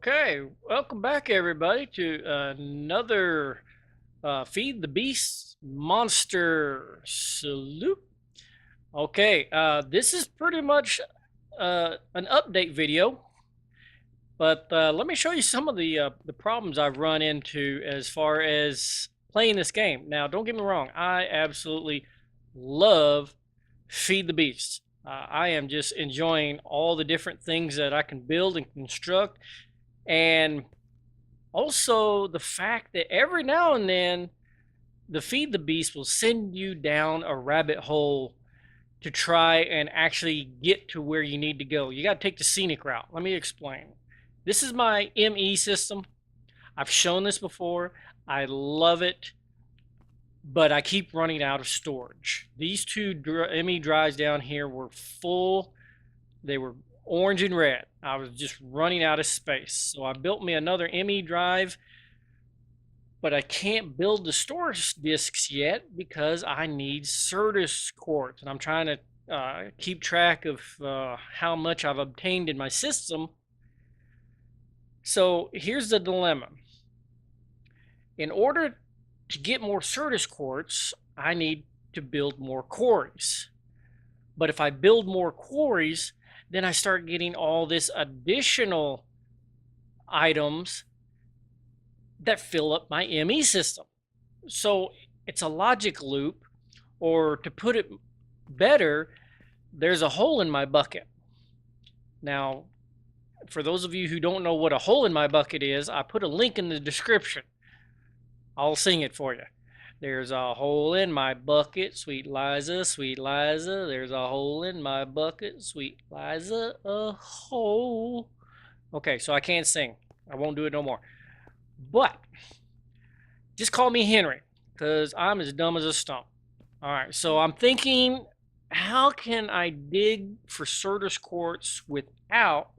Okay, welcome back everybody to another Feed the Beast Monster Salute. Okay, this is pretty much an update video, but let me show you some of the problems I've run into as far as playing this game. Now, don't get me wrong, I absolutely love Feed the Beast. I am just enjoying all the different things that I can build and construct. And also the fact that every now and then the Feed the Beast will send you down a rabbit hole to try and actually get to where you need to go. You got to take the scenic route. Let me explain. This is my ME system. I've shown this before. I love it, but I keep running out of storage. These two ME drives down here were full. They were orange and red. I was just running out of space. So I built me another ME drive, but I can't build the storage disks yet because I need Certus Quartz. And I'm trying to keep track of how much I've obtained in my system. So here's the dilemma. In order to get more Certus Quartz, I need to build more quarries. But if I build more quarries, then I start getting all this additional items that fill up my ME system. So it's a logic loop, or to put it better, there's a hole in my bucket. Now, for those of you who don't know what a hole in my bucket is, I put a link in the description. I'll sing it for you. There's a hole in my bucket, sweet Liza, sweet Liza. There's a hole in my bucket, sweet Liza, a hole. Okay, so I can't sing. I won't do it no more. But just call me Henry, because I'm as dumb as a stump. All right, so I'm thinking, how can I dig for Certus Quartz without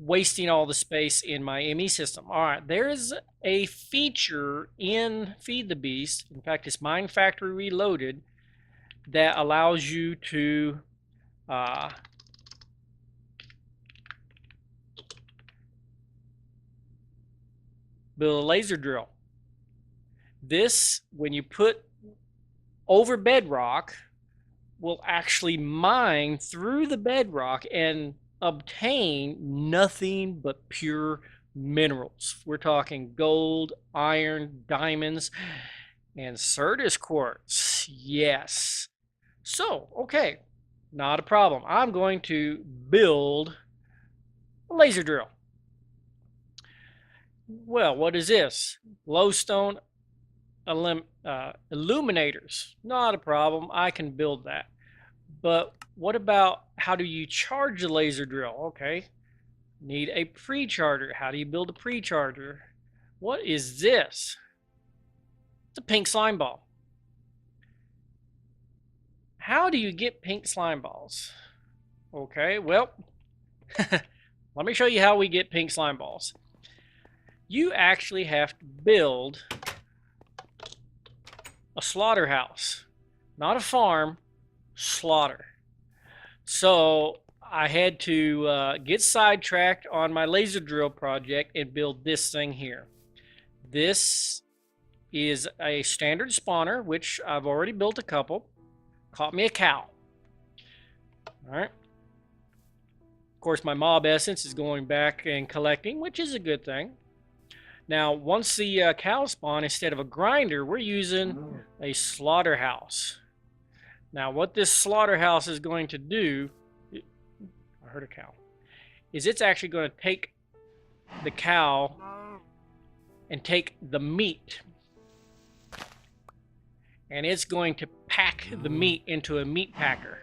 wasting all the space in my ME system? All right, there's a feature in Feed the Beast, in fact it's Minefactory Reloaded, that allows you to build a laser drill. This, when you put over bedrock, will actually mine through the bedrock and obtain nothing but pure minerals. We're talking gold, iron, diamonds, and Certus Quartz. Yes. So, okay, not a problem. I'm going to build a laser drill. Well, what is this? Glowstone illuminators. Not a problem. I can build that. But what about, how do you charge the laser drill? Okay, need a precharger. How do you build a precharger? What is this? It's a pink slime ball. How do you get pink slime balls? Okay, well, let me show you how we get pink slime balls. You actually have to build a slaughterhouse, not a farm, slaughter. So I had to get sidetracked on my laser drill project and build this thing here. This is a standard spawner, which I've already built a couple. Caught me a cow. All right. Of course, my mob essence is going back and collecting, which is a good thing. Now, once the cows spawn, instead of a grinder, we're using a slaughterhouse. Now, what this slaughterhouse is going to do, I heard a cow, is it's actually going to take the cow and take the meat, and it's going to pack the meat into a meat packer.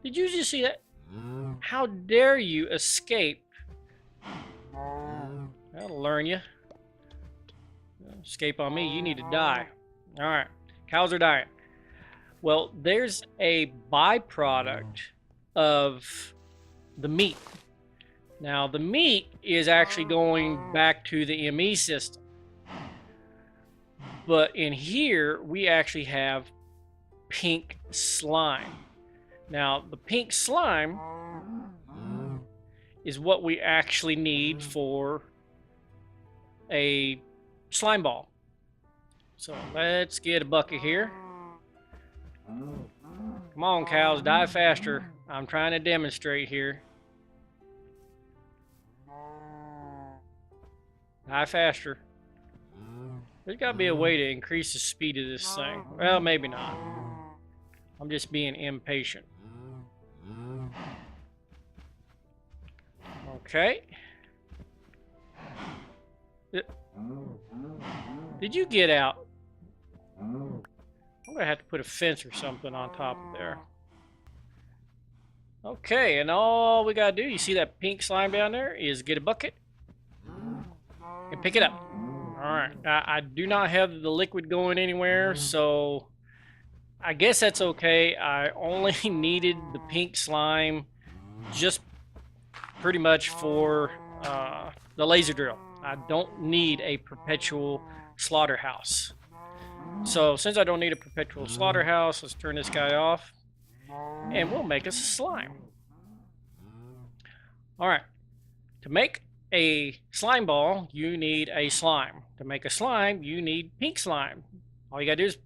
Did you just see that? How dare you escape? That'll learn you. Escape on me, you need to die. All right, cows are dying. Well, there's a byproduct of the meat. Now, the meat is actually going back to the ME system. But in here, we actually have pink slime. Now, the pink slime is what we actually need for a slime ball. So let's get a bucket here. Come on, cows, die faster. I'm trying to demonstrate here. Die faster. There's got to be a way to increase the speed of this thing. Well, maybe not. I'm just being impatient. Okay. Did you get out? I'm gonna have to put a fence or something on top of there. Okay, and all we gotta do, you see that pink slime down there, is get a bucket and pick it up. Alright, I do not have the liquid going anywhere, so I guess that's okay. I only needed the pink slime just pretty much for the laser drill. I don't need a perpetual slaughterhouse. So since I don't need a perpetual slaughterhouse, let's turn this guy off and we'll make us a slime. Alright, to make a slime ball, you need a slime. To make a slime, you need pink slime. All you gotta do is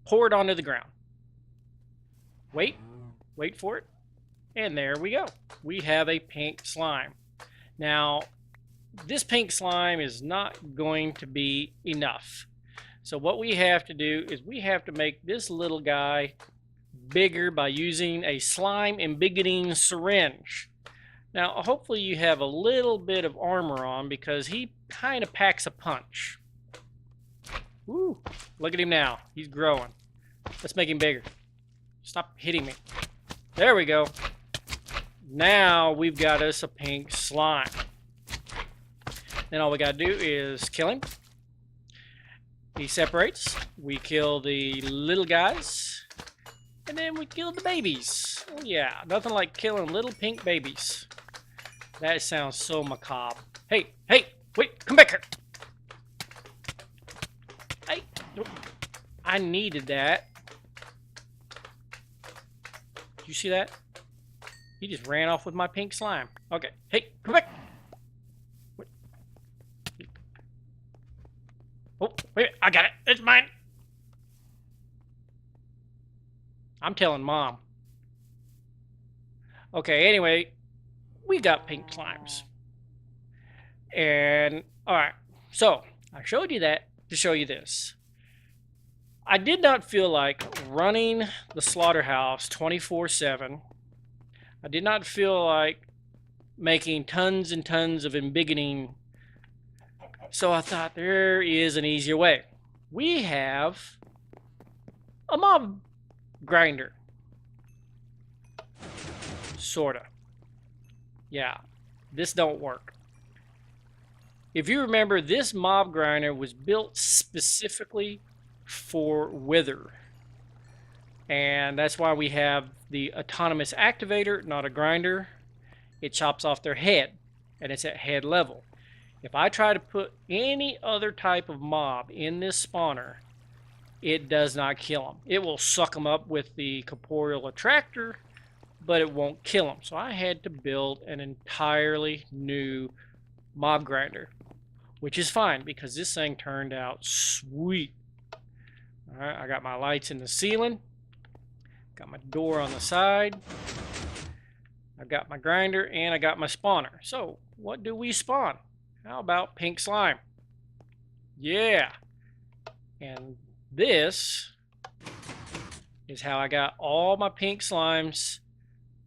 pour it onto the ground. Wait for it, and there we go. We have a pink slime. Now, this pink slime is not going to be enough. So what we have to do is we have to make this little guy bigger by using a slime embiggening syringe. Now, hopefully you have a little bit of armor on because he kind of packs a punch. Woo! Look at him now. He's growing. Let's make him bigger. Stop hitting me. There we go. Now we've got us a pink slime. Then all we got to do is kill him. He separates. We kill the little guys. And then we kill the babies. Oh, yeah, nothing like killing little pink babies. That sounds so macabre. Hey, wait, come back here. Hey, I needed that. Did you see that? He just ran off with my pink slime. Okay, hey, come back. Wait. Oh, wait, I got it. It's mine. I'm telling Mom. Okay, anyway, we got pink slimes. And, alright, so I showed you that to show you this. I did not feel like running the slaughterhouse 24/7. I did not feel like making tons and tons of embiggening. So I thought there is an easier way. We have a mob grinder. Sorta. Yeah, this don't work. If you remember, this mob grinder was built specifically for wither. And that's why we have the autonomous activator, not a grinder. It chops off their head, and it's at head level. If I try to put any other type of mob in this spawner, it does not kill them. It will suck them up with the corporeal attractor, but it won't kill them. So I had to build an entirely new mob grinder, which is fine because this thing turned out sweet. All right, I got my lights in the ceiling. Got my door on the side. I've got my grinder and I got my spawner. So what do we spawn? How about pink slime? Yeah. And this is how I got all my pink slimes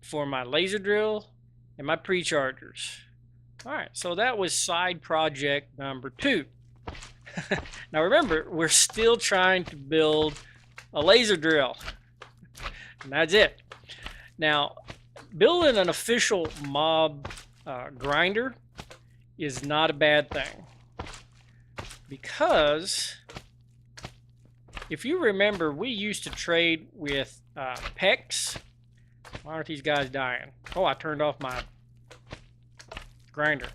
for my laser drill and my prechargers. All right, so that was side project number 2. Now remember, we're still trying to build a laser drill. And that's it. Now, building an official mob grinder is not a bad thing. Because if you remember, we used to trade with pecs. Why aren't these guys dying? Oh, I turned off my grinder.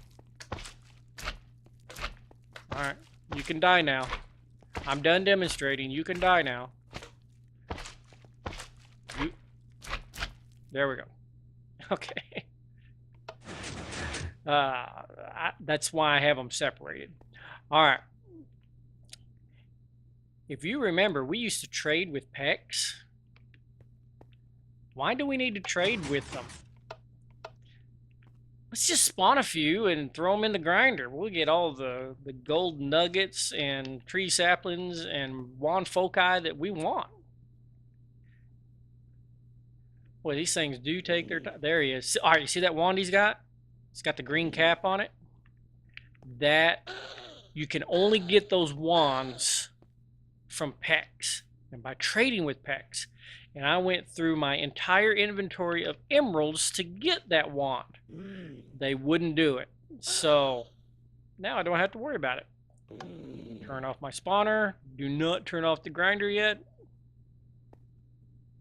Alright, you can die now. I'm done demonstrating. You can die now. There we go. Okay. That's why I have them separated. All right. If you remember, we used to trade with pecs. Why do we need to trade with them? Let's just spawn a few and throw them in the grinder. We'll get all the gold nuggets and tree saplings and wand foci that we want. Boy, these things do take their time. There he is. All right, you see that wand he's got? It's got the green cap on it. That, you can only get those wands from pecs and by trading with pecs. And I went through my entire inventory of emeralds to get that wand. They wouldn't do it. So now I don't have to worry about it. Turn off my spawner. Do not turn off the grinder yet.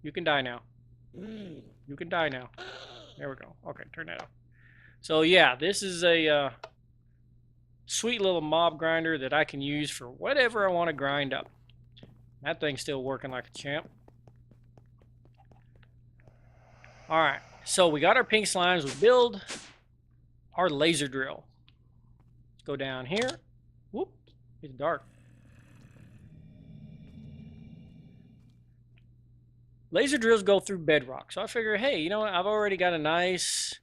You can die now. You can die now. There we go. Okay, turn that off. So yeah, this is a sweet little mob grinder that I can use for whatever I want to grind up. That thing's still working like a champ. Alright, so we got our pink slimes. We build our laser drill. Let's go down here. Whoop, it's dark. Laser drills go through bedrock. So I figure, hey, you know what? I've already got a nice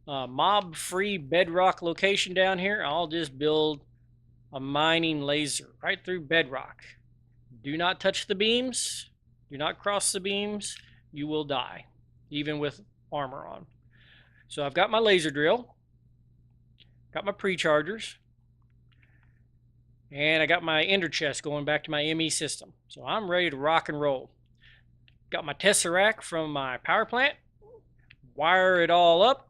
mob-free bedrock location down here. I'll just build a mining laser right through bedrock. Do not touch the beams. Do not cross the beams. You will die, even with armor on. So I've got my laser drill, got my prechargers, and I got my ender chest going back to my ME system. So I'm ready to rock and roll. Got my tesseract from my power plant, wire it all up,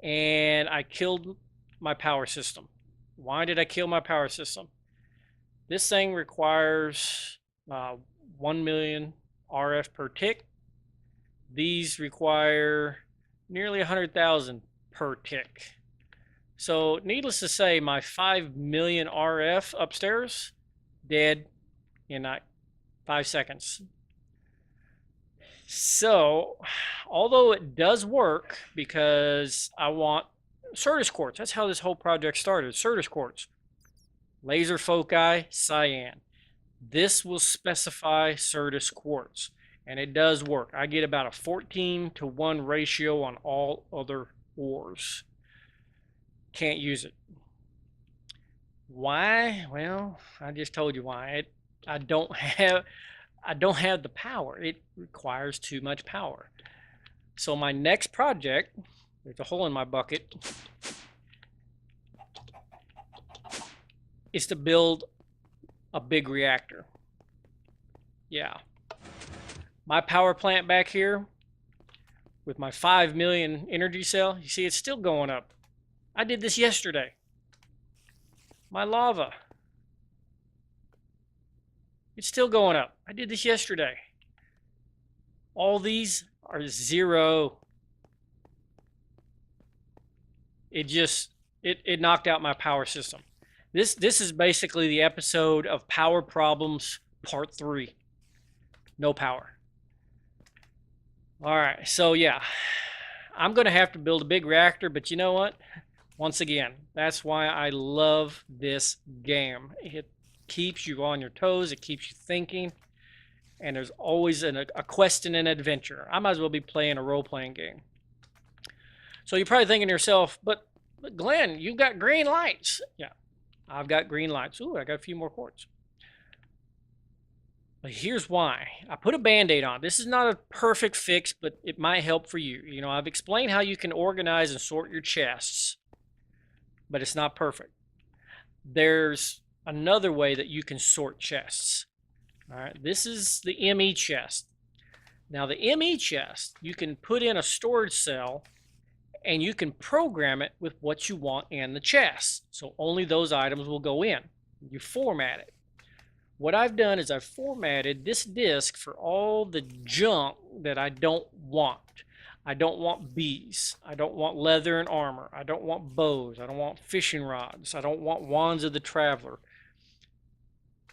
and I killed my power system. Why did I kill my power system? This thing requires 1 million RF per tick. These require nearly 100,000 per tick. So needless to say, my 5 million RF upstairs, dead in 5 seconds. So, although it does work, because I want Certus Quartz. That's how this whole project started. Certus Quartz. Laser foci, Cyan. This will specify Certus Quartz. And it does work. I get about a 14:1 ratio on all other ores. Can't use it. Why? Well, I just told you why. I don't have the power. It requires too much power. So my next project, there's a hole in my bucket, is to build a big reactor. Yeah. My power plant back here with my 5 million energy cell, you see it's still going up. I did this yesterday. My lava, it's still going up. I did this yesterday. All these are 0. It knocked out my power system. This is basically the episode of Power Problems Part 3. No power. All right, so yeah, I'm going to have to build a big reactor, but you know what? Once again, that's why I love this game. It keeps you on your toes, it keeps you thinking, and there's always a quest and an adventure. I might as well be playing a role-playing game. So you're probably thinking to yourself, but Glenn, you've got green lights. Yeah, I've got green lights. Ooh, I got a few more quartz. But here's why. I put a band-aid on. This is not a perfect fix, but it might help for you. You know, I've explained how you can organize and sort your chests, but it's not perfect. There's another way that you can sort chests. All right, this is the ME chest. Now the ME chest, you can put in a storage cell and you can program it with what you want in the chest. So only those items will go in. You format it. What I've done is I've formatted this disk for all the junk that I don't want. I don't want bees. I don't want leather and armor. I don't want bows. I don't want fishing rods. I don't want wands of the traveler.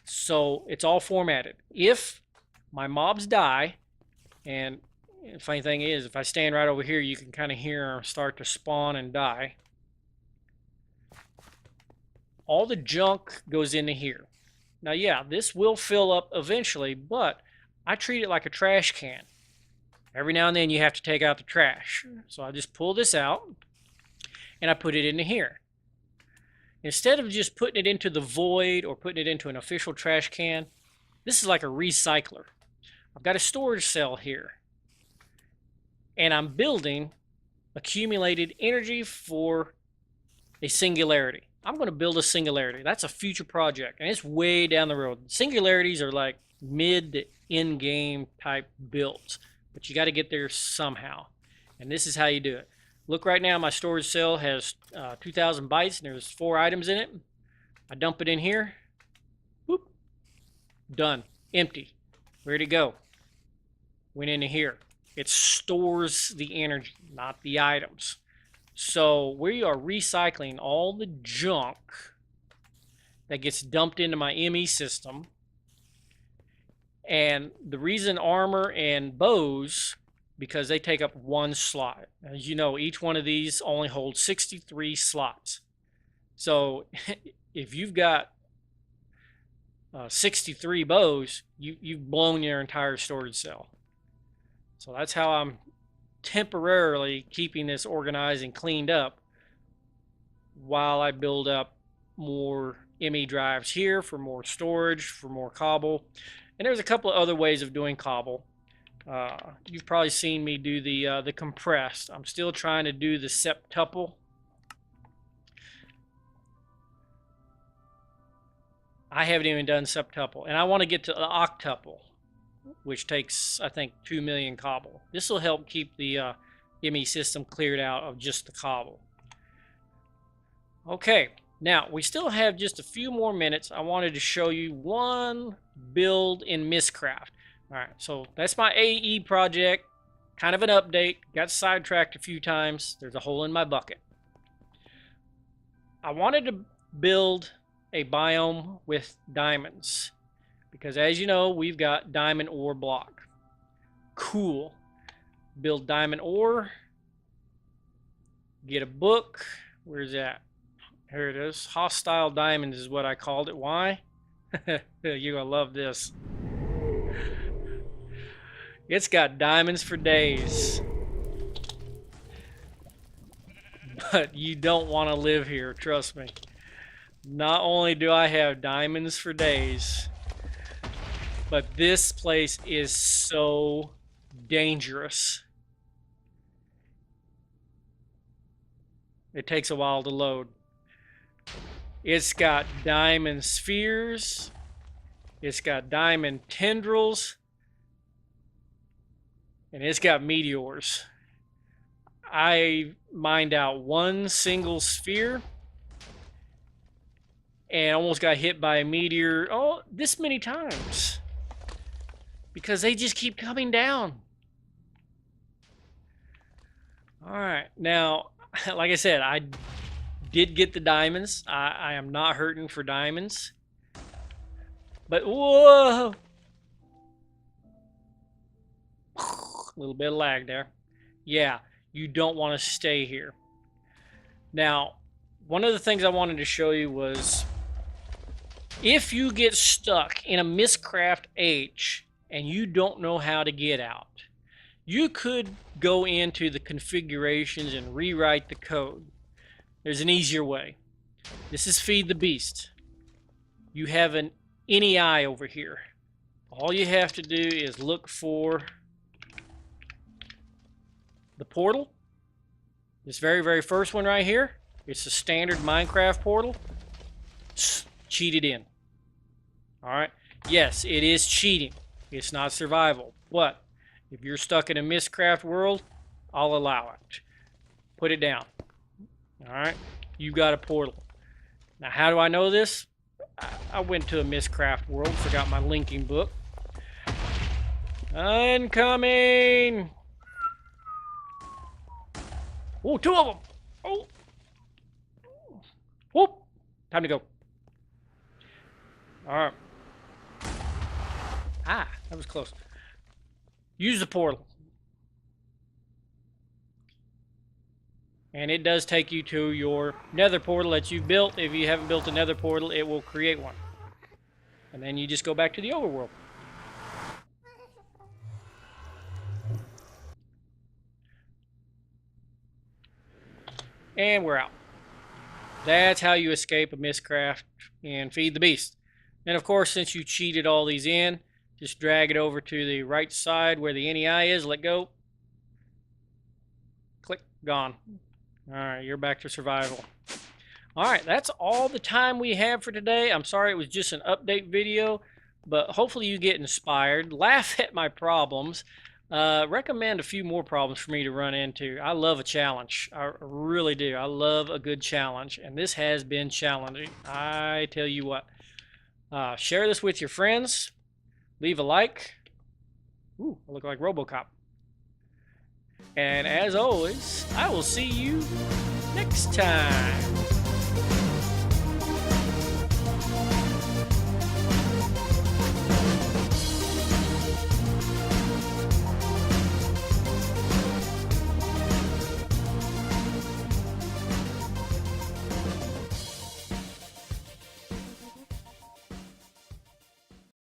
So it's all formatted. If my mobs die, and The funny thing is, if I stand right over here, you can kind of hear them start to spawn and die. All the junk goes into here. Now, yeah, this will fill up eventually, but I treat it like a trash can. Every now and then you have to take out the trash. So I just pull this out and I put it into here. Instead of just putting it into the void or putting it into an official trash can, this is like a recycler. I've got a storage cell here. And I'm building accumulated energy for a singularity. I'm going to build a singularity. That's a future project, and it's way down the road. Singularities are like mid to in-game type builds, but you got to get there somehow. And this is how you do it. Look, right now my storage cell has 2,000 bytes, and there's 4 items in it. I dump it in here. Whoop. Done. Empty. Ready to go. Went into here. It stores the energy, not the items. So we are recycling all the junk that gets dumped into my ME system. And the reason armor and bows, because they take up 1 slot. As you know, each one of these only holds 63 slots. So if you've got 63 bows, you've blown your entire storage cell. So that's how I'm temporarily keeping this organized and cleaned up while I build up more ME drives here for more storage, for more cobble. And there's a couple of other ways of doing cobble. You've probably seen me do the compressed. I'm still trying to do the septuple. I haven't even done septuple, and I want to get to the octuple, which takes, I think, 2 million cobble. This will help keep the ME system cleared out of just the cobble. Okay, now we still have just a few more minutes. I wanted to show you one build in Mystcraft. All right, so that's my AE project. Kind of an update. Got sidetracked a few times. There's a hole in my bucket. I wanted to build a biome with diamonds, because as you know, we've got diamond ore block. Cool. Build diamond ore. Get a book. Where's that? Here it is. Hostile diamonds is what I called it. Why? You're gonna love this. It's got diamonds for days. But you don't want to live here, trust me. Not only do I have diamonds for days, but this place is so dangerous. It takes a while to load. It's got diamond spheres. It's got diamond tendrils. And it's got meteors. I mined out one single sphere and almost got hit by a meteor, this many times, because they just keep coming down. All right, now, like I said, I did get the diamonds. I am not hurting for diamonds, but whoa, a little bit of lag there. Yeah, you don't want to stay here. Now, one of the things I wanted to show you was, if you get stuck in a Mystcraft H and you don't know how to get out, you could go into the configurations and rewrite the code. There's an easier way. This is Feed the Beast. You have an NEI over here. All you have to do is look for the portal. This very, very first one right here. It's a standard Minecraft portal. Cheated in. Alright, yes, it is cheating. It's not survival. But if you're stuck in a Mystcraft world, I'll allow it. Put it down. Alright, you got a portal. Now, how do I know this? I went to a Mystcraft world, forgot my linking book. Incoming! Oh, 2 of them! Oh! Whoop! Time to go. Alright. Ah, that was close. Use the portal. And it does take you to your nether portal that you've built. If you haven't built a nether portal, it will create one. And then you just go back to the overworld. And we're out. That's how you escape a Mystcraft and feed the beast. And of course, since you cheated all these in, just drag it over to the right side where the NEI is, let go. Click, gone. All right, you're back to survival. All right, that's all the time we have for today. I'm sorry it was just an update video, but hopefully you get inspired. Laugh at my problems. Recommend a few more problems for me to run into. I love a challenge. I really do. I love a good challenge, and this has been challenging. I tell you what. Share this with your friends. Leave a like. Ooh, I look like RoboCop. And as always, I will see you next time.